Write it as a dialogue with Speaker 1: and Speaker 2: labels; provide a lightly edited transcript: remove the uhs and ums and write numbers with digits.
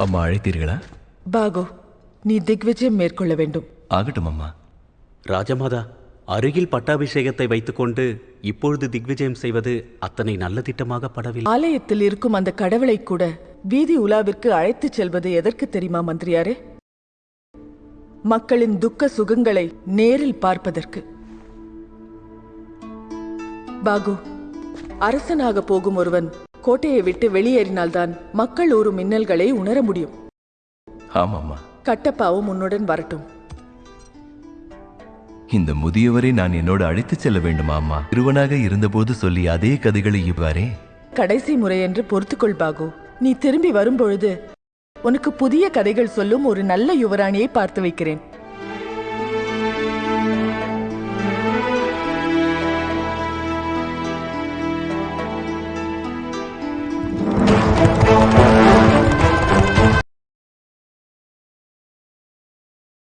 Speaker 1: அம்மா அழைத்தீர்களா?
Speaker 2: பாகு, நீ திக்விஜயம் மேற்கொள்ள வேண்டும்.
Speaker 1: ஆகட்டும் அம்மா.
Speaker 3: ராஜமாதா, அருகில் பட்டாபிஷேகத்தை வைத்துக்கொண்டு இப்பொழுது திக்விஜயம் செய்வது அத்தனை நல்ல திட்டமாக படவில்லை.
Speaker 2: ஆலயத்தில் இருக்கும் அந்த கடவுளை கூட வீதி உலாவிற்கு அழைத்துச் செல்வது எதற்கு தெரியுமா மந்திரியாரே? மக்களின் துக்க சுகங்களை நேரில் பார்ப்பதற்கு. பாகு, அரசனாக போகும் ஒருவன் கோட்டையை விட்டு வெளியேறினால்தான் மக்கள் ஒரு மின்னல்களை உணர முடியும்.
Speaker 1: ஆமாம்மா.
Speaker 2: கட்டப்பாவும் உன்னுடன் வரட்டும்.
Speaker 1: இந்த முதியவரை நான் என்னோடு அழைத்துச் செல்ல வேண்டுமா அம்மா? சிறுவனாக இருந்தபோது சொல்லி அதே கதைகளை இவ்வாறே?
Speaker 2: கடைசி முறை என்று பொறுத்துக்கொள் பாகு. நீ திரும்பி வரும்பொழுது உனக்கு புதிய கதைகள் சொல்லும் ஒரு நல்ல யுவராணியை பார்த்து வைக்கிறேன்.